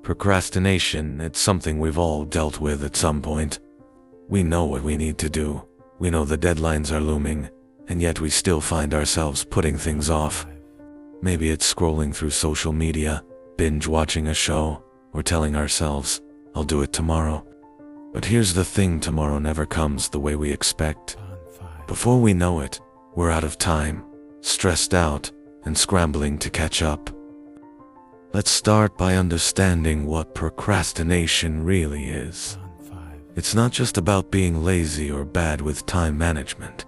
Procrastination, it's something we've all dealt with at some point. We know what we need to do. We know the deadlines are looming, and yet we still find ourselves putting things off. Maybe it's scrolling through social media, binge watching a show, or telling ourselves, I'll do it tomorrow. But here's the thing, tomorrow never comes the way we expect. Before we know it, we're out of time, stressed out, and scrambling to catch up. Let's start by understanding what procrastination really is. It's not just about being lazy or bad with time management.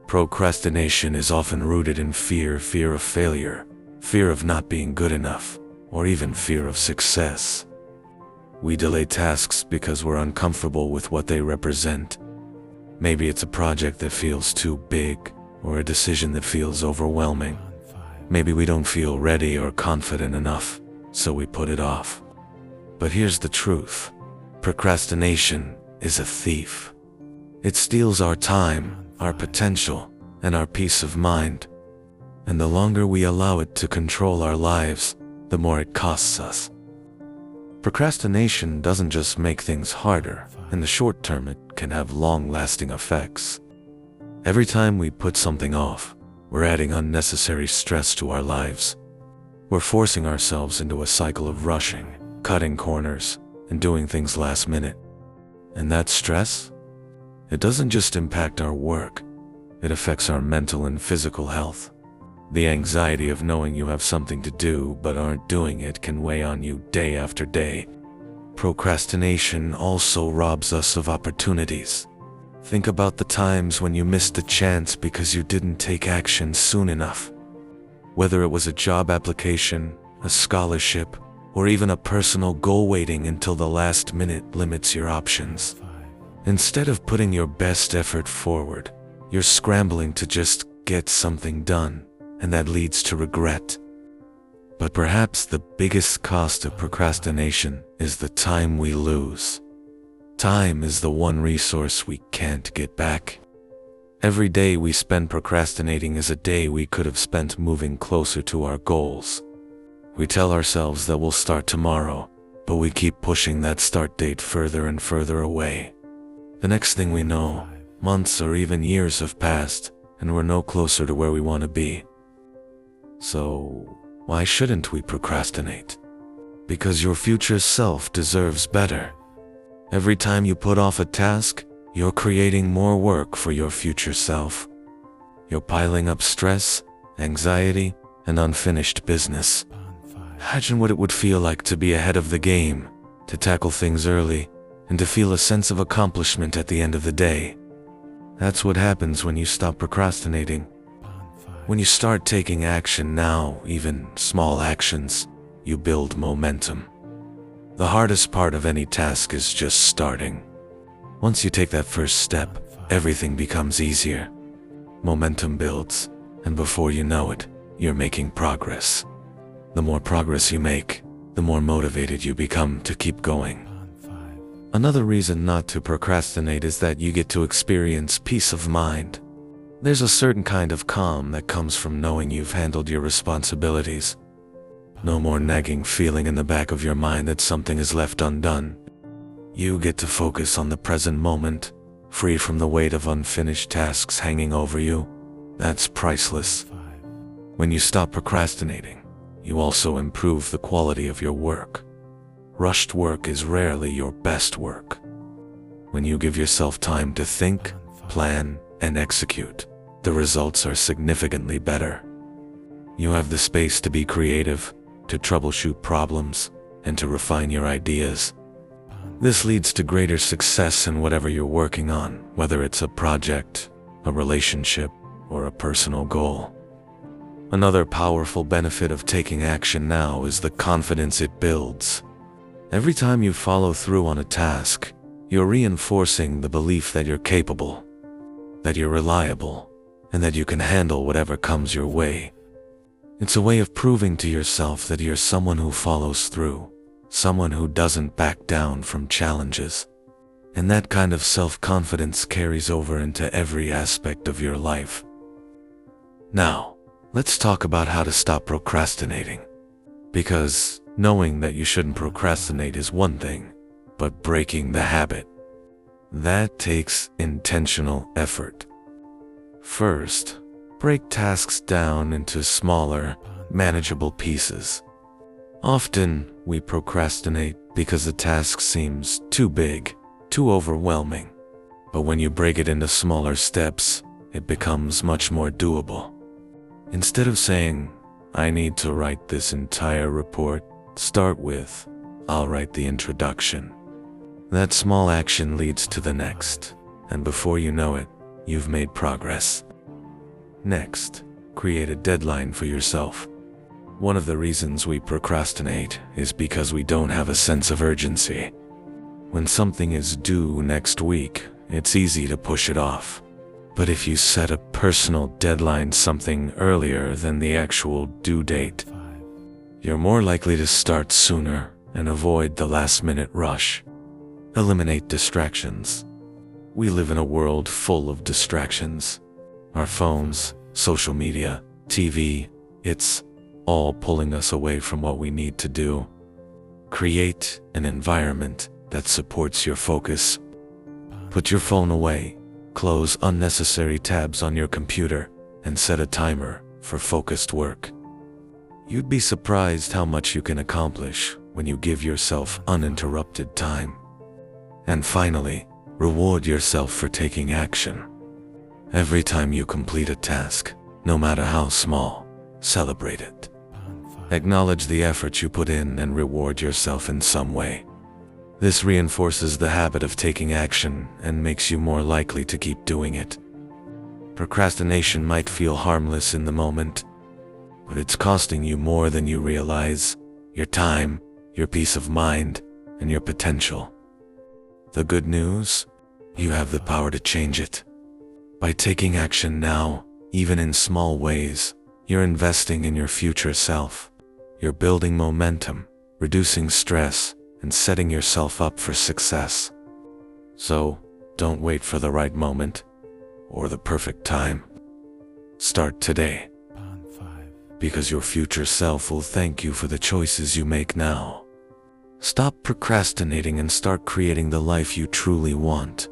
Procrastination is often rooted in fear of failure, fear of not being good enough, or even fear of success. We delay tasks because we're uncomfortable with what they represent. Maybe it's a project that feels too big, or a decision that feels overwhelming. Maybe we don't feel ready or confident enough, so we put it off. But here's the truth. Procrastination is a thief. It steals our time, our potential, and our peace of mind. And the longer we allow it to control our lives, the more it costs us. Procrastination doesn't just make things harder. In the short term, it can have long-lasting effects. Every time we put something off, we're adding unnecessary stress to our lives. We're forcing ourselves into a cycle of rushing, cutting corners, and doing things last minute. And that stress? It doesn't just impact our work, it affects our mental and physical health. The anxiety of knowing you have something to do but aren't doing it can weigh on you day after day. Procrastination also robs us of opportunities. Think about the times when you missed a chance because you didn't take action soon enough. Whether it was a job application, a scholarship, or even a personal goal, waiting until the last minute limits your options. Instead of putting your best effort forward, you're scrambling to just get something done, and that leads to regret. But perhaps the biggest cost of procrastination is the time we lose. Time is the one resource we can't get back. Every day we spend procrastinating is a day we could have spent moving closer to our goals. We tell ourselves that we'll start tomorrow, but we keep pushing that start date further and further away. The next thing we know, months or even years have passed, and we're no closer to where we want to be. So, why shouldn't we procrastinate? Because your future self deserves better. Every time you put off a task, you're creating more work for your future self. You're piling up stress, anxiety, and unfinished business. Imagine what it would feel like to be ahead of the game, to tackle things early, and to feel a sense of accomplishment at the end of the day. That's what happens when you stop procrastinating. When you start taking action now, even small actions, you build momentum. The hardest part of any task is just starting. Once you take that first step, everything becomes easier. Momentum builds, and before you know it, you're making progress. The more progress you make, the more motivated you become to keep going. Another reason not to procrastinate is that you get to experience peace of mind. There's a certain kind of calm that comes from knowing you've handled your responsibilities. No more nagging feeling in the back of your mind that something is left undone. You get to focus on the present moment, free from the weight of unfinished tasks hanging over you. That's priceless. When you stop procrastinating, you also improve the quality of your work. Rushed work is rarely your best work. When you give yourself time to think, plan, and execute, the results are significantly better. You have the space to be creative, to troubleshoot problems, and to refine your ideas. This leads to greater success in whatever you're working on, whether it's a project, a relationship, or a personal goal. Another powerful benefit of taking action now is the confidence it builds. Every time you follow through on a task, you're reinforcing the belief that you're capable, that you're reliable, and that you can handle whatever comes your way. It's a way of proving to yourself that you're someone who follows through, someone who doesn't back down from challenges. And that kind of self-confidence carries over into every aspect of your life. Now, let's talk about how to stop procrastinating. Because Knowing that you shouldn't procrastinate is one thing, but breaking the habit, that takes intentional effort. First, break tasks down into smaller, manageable pieces. Often, we procrastinate because the task seems too big, too overwhelming. But when you break it into smaller steps, it becomes much more doable. Instead of saying, "I need to write this entire report," start with, "I'll write the introduction." That small action leads to the next, and before you know it, you've made progress. Next, create a deadline for yourself. One of the reasons we procrastinate is because we don't have a sense of urgency. When something is due next week, it's easy to push it off. But if you set a personal deadline something earlier than the actual due date, you're more likely to start sooner and avoid the last-minute rush. Eliminate distractions. We live in a world full of distractions. Our phones, social media, TV, it's all pulling us away from what we need to do. Create an environment that supports your focus. Put your phone away, close unnecessary tabs on your computer, and set a timer for focused work. You'd be surprised how much you can accomplish when you give yourself uninterrupted time. And finally, reward yourself for taking action. Every time you complete a task, no matter how small, celebrate it. Acknowledge the effort you put in and reward yourself in some way. This reinforces the habit of taking action and makes you more likely to keep doing it. Procrastination might feel harmless in the moment, but it's costing you more than you realize: your time, your peace of mind, and your potential. The good news? You have the power to change it. By taking action now, even in small ways, you're investing in your future self. You're building momentum, reducing stress, and setting yourself up for success. So, don't wait for the right moment or the perfect time. Start today, because your future self will thank you for the choices you make now. Stop procrastinating and start creating the life you truly want.